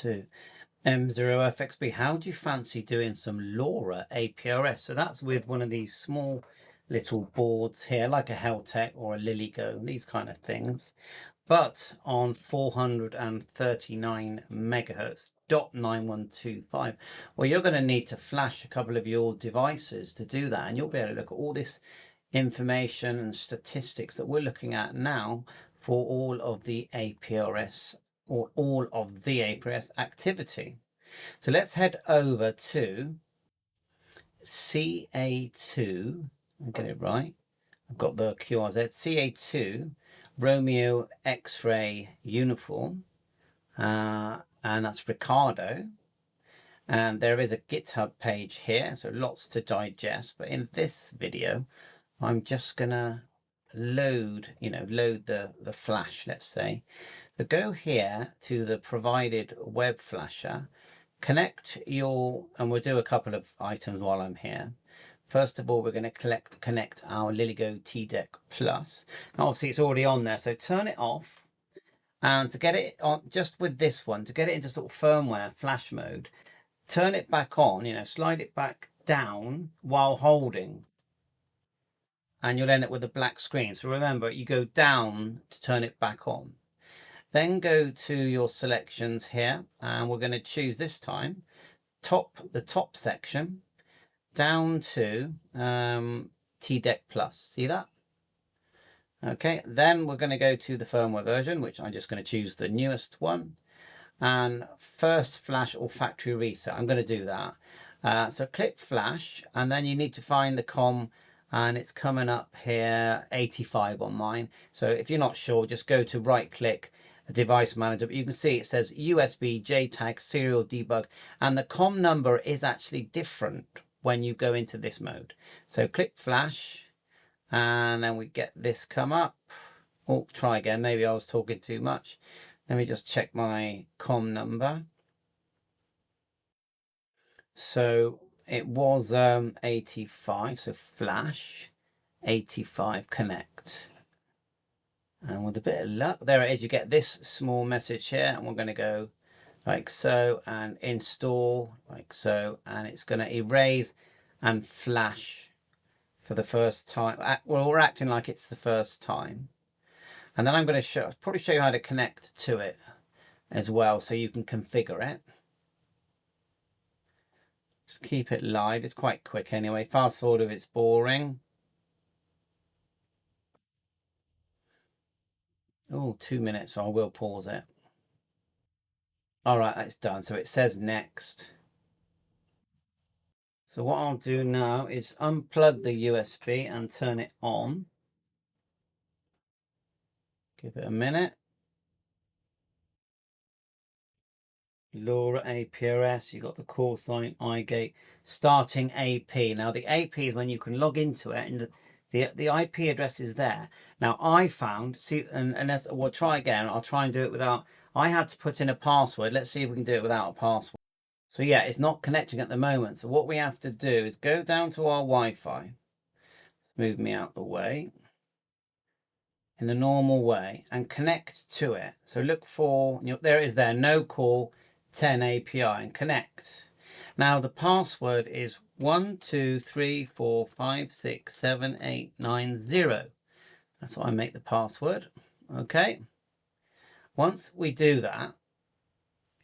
to M0FXB. How do you fancy doing some Lora APRS? So that's with one of these small little boards here, like a Heltec or a Lilygo, these kind of things, but on 439 megahertz. .9125. Well, you're going to need to flash a couple of your devices to do that, and you'll be able to look at all this information and statistics that we're looking at now for all of the APRS or all of the APRS activity. So let's head over to CA2, I'll get it right, I've got the QRZ, CA2 Romeo X-ray uniform, and that's Ricardo. And there is a GitHub page here, so lots to digest. But in this video, I'm just gonna load the flash, let's say. So go here to the provided web flasher, connect your, and we'll do a couple of items while I'm here. First of all, we're going to connect our Lilygo TDEC Plus. Now, obviously, it's already on there, so turn it off. And to get it on, just with this one, to get it into sort of firmware flash mode, turn it back on, slide it back down while holding. And you'll end up with a black screen. So remember, you go down to turn it back on. Then go to your selections here, and we're going to choose this time the top section down to TDEC Plus. See that? Okay, then we're going to go to the firmware version, which I'm just going to choose the newest one. And first flash or factory reset, I'm going to do that. So click flash, and then you need to find the COM, and it's coming up here 85 on mine. So if you're not sure, just go to right click device manager, but you can see it says USB JTAG serial debug, and the COM number is actually different when you go into this mode. So click flash, and then we get this come up. Oh, try again, maybe I was talking too much. Let me just check my COM number. So it was 85, so flash 85 connect. And with a bit of luck, there it is, you get this small message here, and we're going to go like so and install like so, and it's going to erase and flash for the first time. Well, we're acting like it's the first time. And then I'm going to probably show you how to connect to it as well, so you can configure it. Just keep it live, it's quite quick anyway. Fast forward if it's boring. Oh, 2 minutes, so I will pause it. All right, that's done. So it says next. So what I'll do now is unplug the USB and turn it on. Give it a minute. Lora APRS, you've got the call sign, iGate, starting AP. Now the AP is when you can log into it, and the IP address is there. Now I found, see, and as we'll try again, I'll try and do it without, I had to put in a password. Let's see if we can do it without a password. So yeah, it's not connecting at the moment. So what we have to do is go down to our Wi-Fi, move me out the way, in the normal way, and connect to it. So look for, there it is there, no call 10 API, and connect. Now the password is 123456789 That's what I make the password. Okay. Once we do that,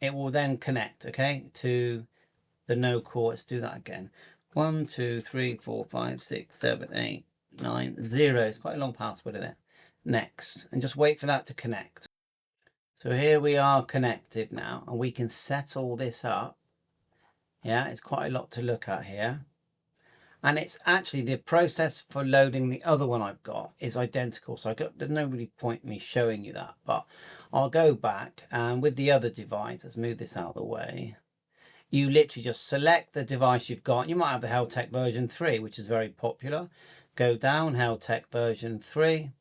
it will then connect, okay, to the no call. Let's do that again. 123456789 It's quite a long password, isn't it? Next, and just wait for that to connect. So here we are connected now, and we can set all this up. Yeah, it's quite a lot to look at here. And it's actually the process for loading the other one I've got is identical. So there's no really point me showing you that, but I'll go back, and with the other device, let's move this out of the way. You literally just select the device you've got. You might have the Heltec version 3, which is very popular. Go down, Heltec version 3,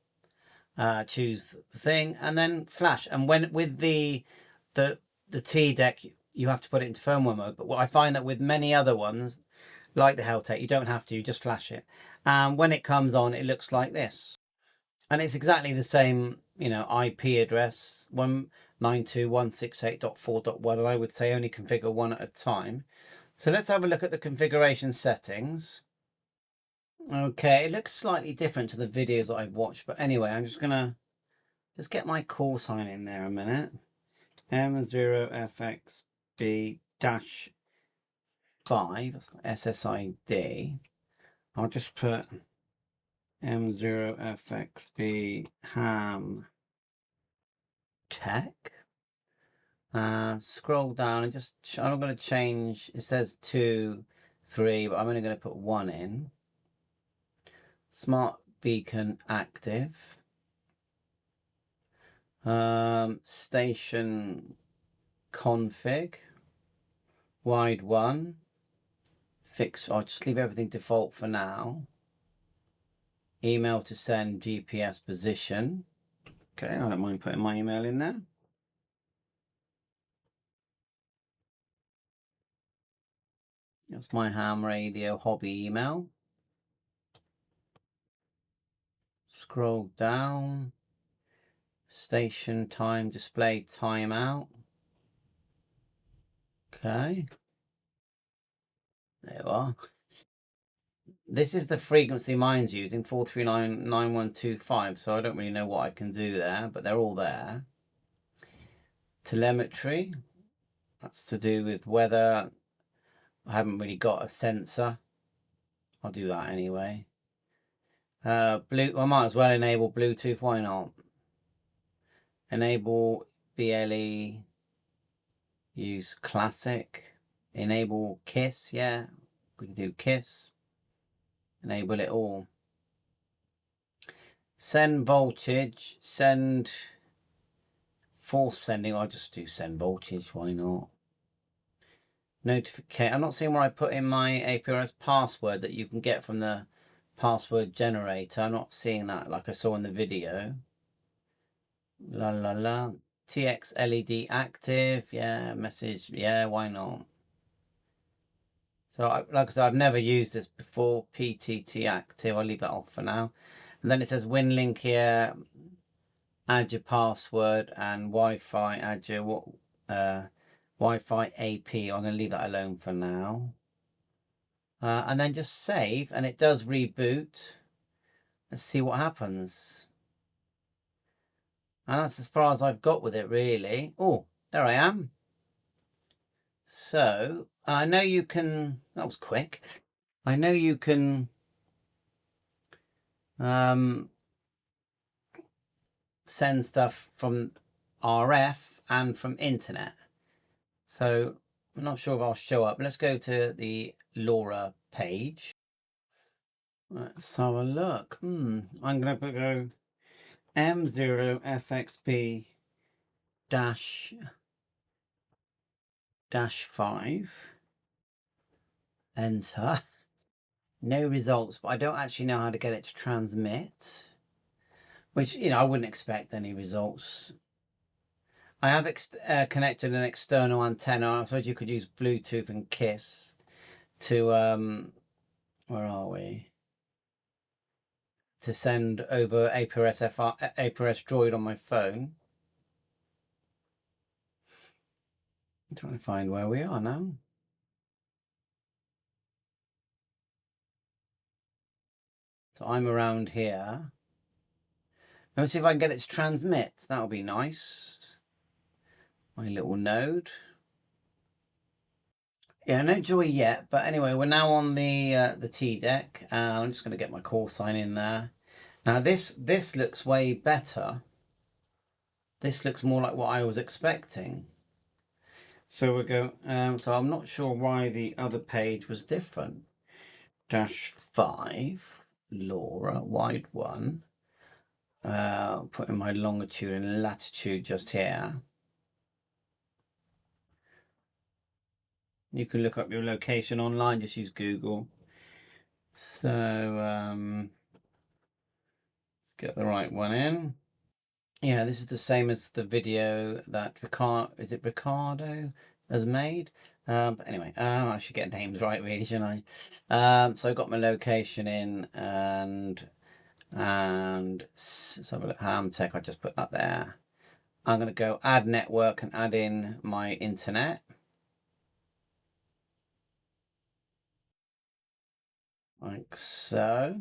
choose the thing, and then flash. And when with the TDEC, you have to put it into firmware mode. But what I find that with many other ones, like the Heltec, you don't have to, you just flash it. And when it comes on, it looks like this. And it's exactly the same, IP address. When 92168.4.1, and I would say only configure one at a time. So let's have a look at the configuration settings. Okay, it looks slightly different to the videos that I've watched, but anyway, I'm just gonna get my call sign in there a minute. M0FXB-5, that's SSID. I'll just put M0FXB Ham Tech. Scroll down and just, I'm going to change, it says 2, 3, but I'm only going to put 1 in. Smart beacon active. Station config. Wide 1. Fix, I'll just leave everything default for now. Email to send GPS position. Okay, I don't mind putting my email in there. That's my ham radio hobby email. Scroll down. Station time display timeout. Okay. There you are. This is the frequency mine's using, 4399125, so I don't really know what I can do there, but they're all there. Telemetry. That's to do with weather. I haven't really got a sensor. I'll do that anyway. I might as well enable Bluetooth, why not? Enable BLE, use classic. Enable KISS, yeah, we can do KISS. Enable it all. Send voltage, send force sending. I'll just do send voltage, why not? Notification. I'm not seeing where I put in my APRS password that you can get from the password generator. I'm not seeing that like I saw in the video. La la la. TX LED active. Yeah, message. Yeah, why not? So like I said, I've never used this before. PTT active. I'll leave that off for now. And then it says WinLink here. Add your password and Wi-Fi. Add your Wi-Fi AP. I'm going to leave that alone for now. And then just save, and it does reboot. Let's see what happens. And that's as far as I've got with it, really. Oh, there I am. So, I know you can, that was quick. I know you can send stuff from RF and from internet. So, I'm not sure if I'll show up. Let's go to the Lora page. Let's have a look. I'm going to go M0FXB dash 5. Enter. No results, but I don't actually know how to get it to transmit. Which, you know, I wouldn't expect any results. I have connected an external antenna. I suppose you could use Bluetooth and KISS to, where are we? To send over APRS Droid on my phone. I'm trying to find where we are now. So I'm around here. Let me see if I can get it to transmit. That'll be nice. My little node. Yeah, no joy yet, but anyway, we're now on the T deck, and I'm just going to get my call sign in there. Now this looks way better. This looks more like what I was expecting. So we'll go. So I'm not sure why the other page was different. -5, Lora, wide 1. Putting my longitude and latitude just here. You can look up your location online, just use Google. So let's get the right one in. Yeah, this is the same as the video that Ricardo has made. But anyway, I should get names right really, shouldn't I? So I got my location in, and let's have a look. Ham Tech, I just put that there. I'm going to go add network and add in my internet. Like so.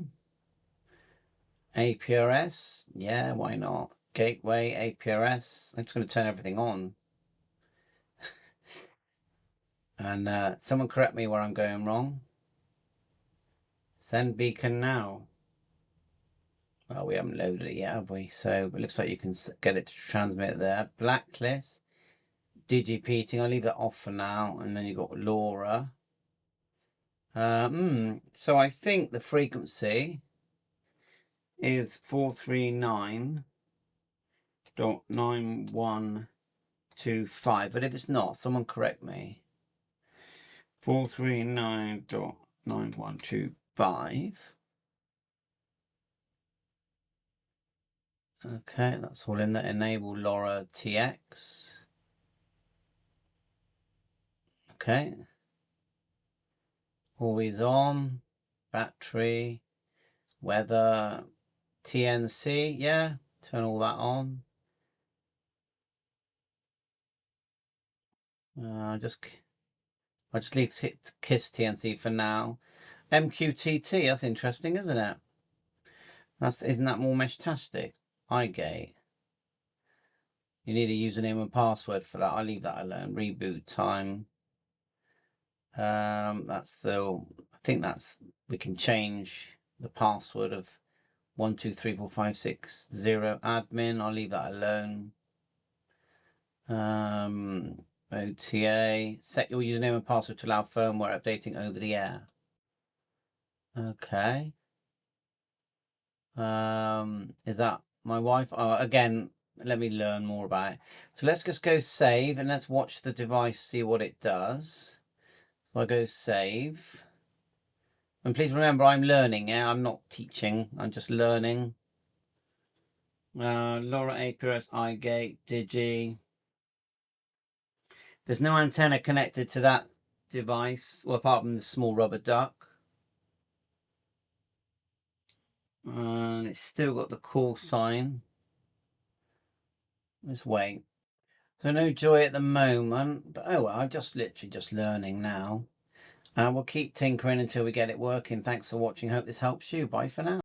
APRS, yeah, why not? Gateway, APRS. I'm just going to turn everything on. And someone correct me where I'm going wrong. Send beacon now. Well, we haven't loaded it yet, have we? So it looks like you can get it to transmit there. Blacklist, digipeating. I'll leave that off for now. And then you've got Lora. So I think the frequency is 439.9125. But if it's not, someone correct me. 439.9125. Okay, that's all in there. Enable Lora TX. Okay. Always on. Battery. Weather. TNC. Yeah. Turn all that on. I'll just leave KISS TNC for now. MQTT. That's interesting, isn't it? Isn't that more mesh-tastic? iGate. You need a username and password for that. I'll leave that alone. Reboot time. I think we can change the password of 1234560 admin. I'll leave that alone. OTA. Set your username and password to allow firmware updating over the air. Okay. Is that my Wi-Fi? Oh, again, let me learn more about it. So let's just go save and let's watch the device, see what it does. So I go save. And please remember, I'm learning, yeah? I'm not teaching, I'm just learning. Lora APRS iGate, Digi. There's no antenna connected to that device, well, apart from the small rubber duck. And it's still got the call sign. Let's wait. So no joy at the moment, but oh well, I'm literally just learning now. We'll keep tinkering until we get it working. Thanks for watching. Hope this helps you. Bye for now.